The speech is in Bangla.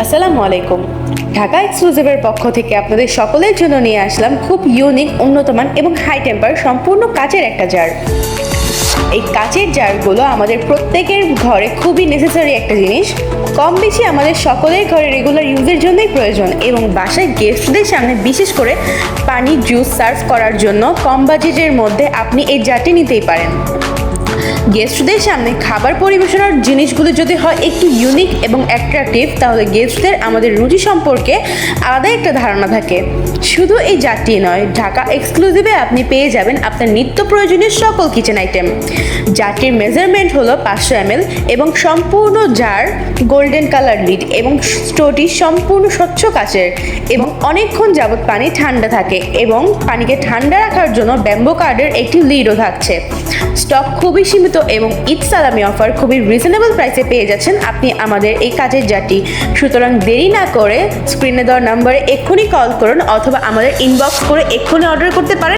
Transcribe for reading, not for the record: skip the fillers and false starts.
আসসালামু আলাইকুম। ঢাকা এক্সক্লুসিভের পক্ষ থেকে আপনাদের সকলের জন্য নিয়ে আসলাম খুব ইউনিক, উন্নতমান এবং হাই টেম্পার সম্পূর্ণ কাচের একটা জার। এই কাচের জারগুলো আমাদের প্রত্যেকের ঘরে খুবই নেসেসারি একটা জিনিস। কম বেশি আমাদের সকলের ঘরে রেগুলার ইউজের জন্যই প্রয়োজন এবং বাসায় গেস্টদের সামনে বিশেষ করে পানি, জুস সার্ভ করার জন্য কম বাজেটের মধ্যে আপনি এই জারটি নিতেই পারেন। গেস্টদের সামনে খাবার পরিবেশনার জিনিসগুলো যদি হয় একটু ইউনিক এবং অ্যাট্রাকটিভ, তাহলে গেস্টদের আমাদের রুচি সম্পর্কে আলাদা একটা ধারণা থাকে। শুধু এই জারটি নয়, ঢাকা এক্সক্লুসিভে আপনি পেয়ে যাবেন আপনার নিত্য প্রয়োজনীয় সকল কিচেন আইটেম। জারটির মেজারমেন্ট হলো 500 ml এবং সম্পূর্ণ জার গোল্ডেন কালার লিড এবং স্টোরটি সম্পূর্ণ স্বচ্ছ কাচের এবং অনেকক্ষণ যাবৎ পানি ঠান্ডা থাকে এবং পানিকে ঠান্ডা রাখার জন্য ব্যাম্বো কার্ডের একটি লিডও থাকছে। স্টক খুবই সীমিত এবং ঈদ সালামি অফার খুবই রিজনেবল প্রাইসে পেয়ে যাচ্ছেন আপনি আমাদের এই কাচের জারটি। সুতরাং দেরি না করে স্ক্রিনে দেওয়া নাম্বারে এক্ষুনি কল করুন অথবা আমাদের ইনবক্স করে এক্ষুনি অর্ডার করতে পারেন।